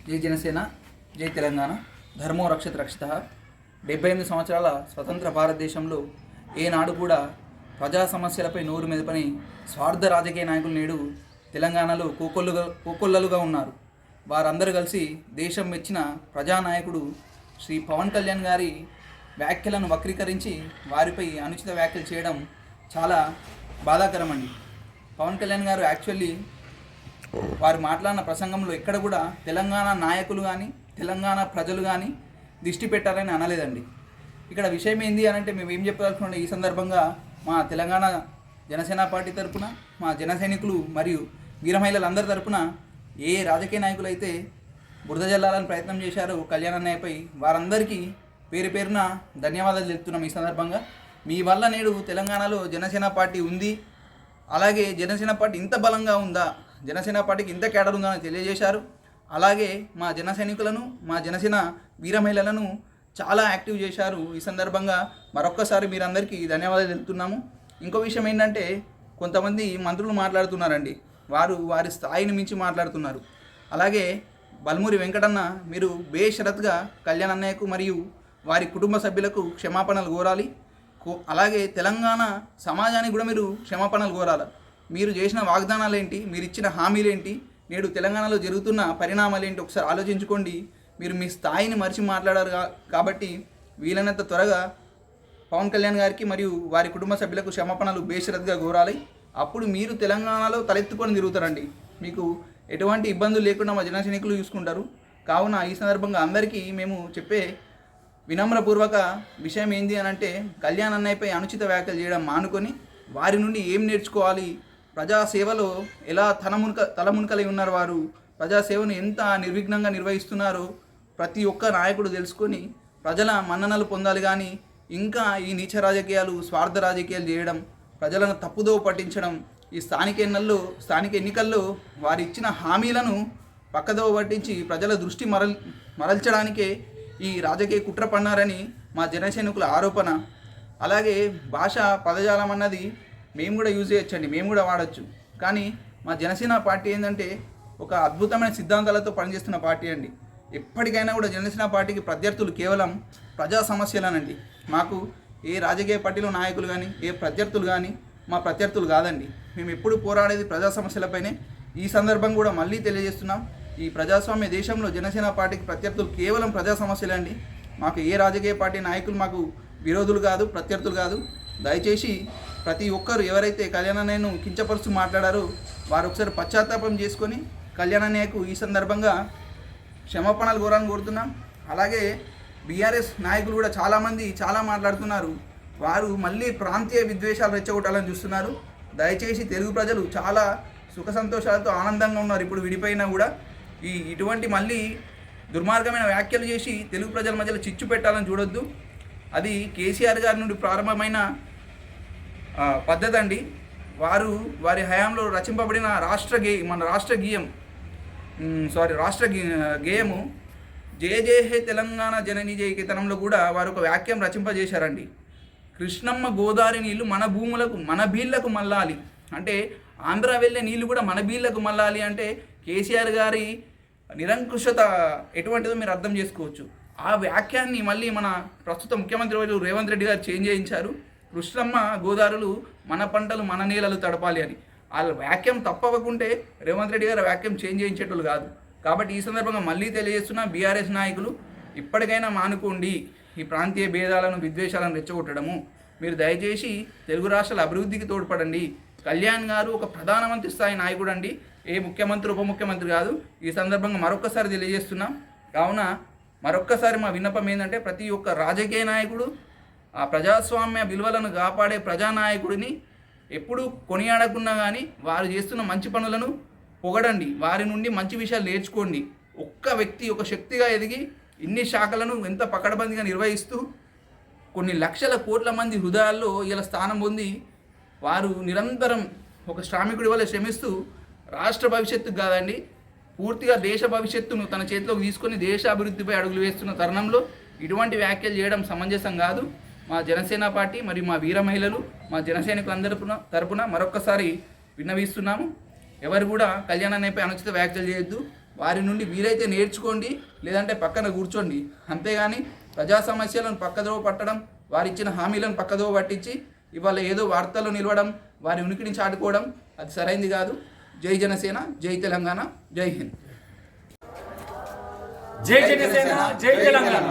జై జనసేన, జై తెలంగాణ, ధర్మో రక్షిత రక్షిత. 78 సంవత్సరాల స్వతంత్ర భారతదేశంలో ఏనాడు కూడా ప్రజా సమస్యలపై నోరు మెదపని స్వార్థ రాజకీయ నాయకులు నేడు తెలంగాణలో కోకొల్లలుగా ఉన్నారు. వారందరూ కలిసి దేశం మెచ్చిన ప్రజానాయకుడు శ్రీ పవన్ కళ్యాణ్ గారి వ్యాఖ్యలను వక్రీకరించి వారిపై అనుచిత వ్యాఖ్యలు చేయడం చాలా బాధాకరం అండి. పవన్ కళ్యాణ్ గారు యాక్చువల్లీ వారు మాట్లాడిన ప్రసంగంలో ఎక్కడ కూడా తెలంగాణ నాయకులు కానీ తెలంగాణ ప్రజలు కానీ దిష్టి పెట్టారని అనలేదండి. ఇక్కడ విషయం ఏంది అని అంటే మేము ఏం చెప్పదలుచుకుంటే, ఈ సందర్భంగా మా తెలంగాణ జనసేన పార్టీ తరపున, మా జన సైనికులు మరియు వీర మహిళలందరి తరపున ఏ రాజకీయ నాయకులు అయితే బురద జల్లాలని ప్రయత్నం చేశారో కళ్యాణ్ అన్నయ్యపై, వారందరికీ పేరు పేరున ధన్యవాదాలు తెలుపుతున్నాం. ఈ సందర్భంగా మీ వల్ల నేడు తెలంగాణలో జనసేన పార్టీ ఉంది, అలాగే జనసేన పార్టీ ఇంత బలంగా ఉందా, జనసేన పార్టీకి ఇంత కేడర్ ఉందా అని తెలియజేశారు. అలాగే మా జన సైనికులను, మా జనసేన వీర మహిళలను చాలా యాక్టివ్ చేశారు. ఈ సందర్భంగా మరొక్కసారి మీరందరికీ ధన్యవాదాలు తెలుపుతున్నాము. ఇంకో విషయం ఏంటంటే, కొంతమంది మంత్రులు మాట్లాడుతున్నారండి, వారి స్థాయిని మించి మాట్లాడుతున్నారు. అలాగే బల్మూరి వెంకటన్న, మీరు బేషరత్గా కళ్యాణ్ అన్నయ్యకు మరియు వారి కుటుంబ సభ్యులకు క్షమాపణలు కోరాలి. అలాగే తెలంగాణ సమాజానికి కూడా మీరు క్షమాపణలు కోరాలి. మీరు చేసిన వాగ్దానాలు ఏంటి, మీరు ఇచ్చిన హామీలు ఏంటి, నేడు తెలంగాణలో జరుగుతున్న పరిణామాలు ఏంటి ఒకసారి ఆలోచించుకోండి. మీరు మీ స్థాయిని మరిచి మాట్లాడారు కాబట్టి వీలైనంత త్వరగా పవన్ కళ్యాణ్ గారికి మరియు వారి కుటుంబ సభ్యులకు క్షమాపణలు బేషరత్గా కోరాలి. అప్పుడు మీరు తెలంగాణలో తలెత్తుకొని తిరుగుతారండి. మీకు ఎటువంటి ఇబ్బందులు లేకుండా మా జన సైనికులు చూసుకుంటారు. కావున ఈ సందర్భంగా అందరికీ మేము చెప్పే వినమ్రపూర్వక విషయం ఏంటి అని అంటే, కళ్యాణ్ అన్నయ్యపై అనుచిత వ్యాఖ్యలు చేయడం మానుకొని వారి నుండి ఏం నేర్చుకోవాలి, ప్రజాసేవలో ఎలా తలమునకలై ఉన్నారు, వారు ప్రజాసేవను ఎంత నిర్విఘ్నంగా నిర్వహిస్తున్నారో ప్రతి ఒక్క నాయకుడు తెలుసుకొని ప్రజల మన్ననలు పొందాలి. కానీ ఇంకా ఈ నీచ రాజకీయాలు, స్వార్థ రాజకీయాలు చేయడం, ప్రజలను తప్పుదోవ పట్టించడం, ఈ స్థానిక ఎన్నికల్లో వారు ఇచ్చిన హామీలను పక్కదోవ పట్టించి ప్రజల దృష్టి మరల్చడానికే ఈ రాజకీయ కుట్ర పన్నారని మా జనసైనికుల ఆరోపణ. అలాగే భాష పదజాలం అన్నది మేము కూడా యూజ్ చేయొచ్చండి, మేము కూడా వాడచ్చు. కానీ మా జనసేన పార్టీ ఏంటంటే ఒక అద్భుతమైన సిద్ధాంతాలతో పనిచేస్తున్న పార్టీ అండి. ఎప్పటికైనా కూడా జనసేన పార్టీకి ప్రత్యర్థులు కేవలం ప్రజా సమస్యలనండి. మాకు ఏ రాజకీయ పార్టీలో నాయకులు కానీ ఏ ప్రత్యర్థులు కానీ మా ప్రత్యర్థులు కాదండి. మేము ఎప్పుడు పోరాడేది ప్రజా సమస్యలపైనే. ఈ సందర్భం కూడా మళ్ళీ తెలియజేస్తున్నాం, ఈ ప్రజాస్వామ్య దేశంలో జనసేన పార్టీకి ప్రత్యర్థులు కేవలం ప్రజా సమస్యలే అండి. మాకు ఏ రాజకీయ పార్టీ నాయకులు మాకు విరోధులు కాదు, ప్రత్యర్థులు కాదు. దయచేసి ప్రతి ఒక్కరు ఎవరైతే కళ్యాణ్ అన్నయ్యను కించపరుస్తూ మాట్లాడారో వారు ఒకసారి పశ్చాత్తాపం చేసుకొని కళ్యాణ్ అన్నయ్యకు ఈ సందర్భంగా క్షమాపణలు కోరుతున్నాం. అలాగే బీఆర్ఎస్ నాయకులు కూడా చాలా మాట్లాడుతున్నారు. వారు మళ్ళీ ప్రాంతీయ విద్వేషాలు రెచ్చగొట్టాలని చూస్తున్నారు. దయచేసి తెలుగు ప్రజలు చాలా సుఖ సంతోషాలతో ఆనందంగా ఉన్నారు. ఇప్పుడు విడిపోయినా కూడా ఇటువంటి మళ్ళీ దుర్మార్గమైన వ్యాఖ్యలు చేసి తెలుగు ప్రజల మధ్యలో చిచ్చు పెట్టాలని చూడొద్దు. అది కేసీఆర్ గారి నుండి ప్రారంభమైన పద్ధతి అండి. వారి హయాంలో రచింపబడిన రాష్ట్ర గేయము జయ జయ హే తెలంగాణ జనని జయకేతనంలో కూడా వారు ఒక వాక్యం రచింపజేశారండి. కృష్ణమ్మ గోదావరి నీళ్లు మన భూములకు మన బీళ్లకు మల్లాలి అంటే, ఆంధ్ర వెళ్ళే నీళ్లు కూడా మన బీళ్లకు మల్లాలి అంటే కేసీఆర్ గారి నిరంకుశత ఎటువంటిదో మీరు అర్థం చేసుకోవచ్చు. ఆ వాక్యాన్ని మళ్ళీ మన ప్రస్తుత ముఖ్యమంత్రి రేవంత్ రెడ్డి గారు చేంజ్ చేయించారు. కృష్ణమ్మ గోదావరులు మన పంటలు మన నీళ్ళలు తడపాలి అని. ఆ వాక్యం తప్పకుంటే రేవంత్ రెడ్డి గారు వాక్యం చేంజ్ చేయించేటోళ్ళు కాదు. కాబట్టి ఈ సందర్భంగా మళ్ళీ తెలియజేస్తున్న బీఆర్ఎస్ నాయకులు ఇప్పటికైనా మానుకోండి ఈ ప్రాంతీయ భేదాలను, విద్వేషాలను రెచ్చగొట్టడము. మీరు దయచేసి తెలుగు రాష్ట్రాల అభివృద్ధికి తోడ్పడండి. కళ్యాణ్ గారు ఒక ప్రధానమంత్రి స్థాయి నాయకుడు అండి, ఏ ముఖ్యమంత్రి ఉప ముఖ్యమంత్రి కాదు. ఈ సందర్భంగా మరొక్కసారి తెలియజేస్తున్నాం. కావున మరొక్కసారి మా విన్నపం ఏంటంటే, ప్రతి ఒక్క రాజకీయ నాయకుడు ఆ ప్రజాస్వామ్య విలువలను కాపాడే ప్రజానాయకుడిని ఎప్పుడు కొనియాడకున్నా కానీ వారు చేస్తున్న మంచి పనులను పొగడండి, వారి నుండి మంచి విషయాలు నేర్చుకోండి. ఒక్క వ్యక్తి ఒక శక్తిగా ఎదిగి ఇన్ని శాఖలను ఎంత పకడ్బందీగా నిర్వహిస్తూ కొన్ని లక్షల కోట్ల మంది హృదయాల్లో ఇలా స్థానం పొంది వారు నిరంతరం ఒక శ్రామికుడి వల్ల శ్రమిస్తూ రాష్ట్ర భవిష్యత్తుకు కాదండి, పూర్తిగా దేశ భవిష్యత్తును తన చేతిలోకి తీసుకొని దేశ అభివృద్ధిపై అడుగులు వేస్తున్న తరుణంలో ఇటువంటి వ్యాఖ్యలు చేయడం సమంజసం కాదు. మా జనసేన పార్టీ మరియు మా వీర మహిళలు, మా జనసైనికులందరి తరపున మరొక్కసారి విన్నవిస్తున్నాము. ఎవరు కూడా కళ్యాణ్ అన్నయ్యపై అనుచిత వ్యాఖ్యలు చేయొద్దు. వారి నుండి వీరైతే నేర్చుకోండి, లేదంటే పక్కన కూర్చోండి. అంతేగాని ప్రజా సమస్యలను పక్కదోవ పట్టడం, వారిచ్చిన హామీలను పక్కదోవ పట్టించి ఇవాళ ఏదో వార్తల్లో నిలవడం, వారి ఉనికిని చాటుకోవడం అది సరైంది కాదు. జై జనసేన, జై తెలంగాణ, జై హింద్. జై జనసేన, జై తెలంగాణ.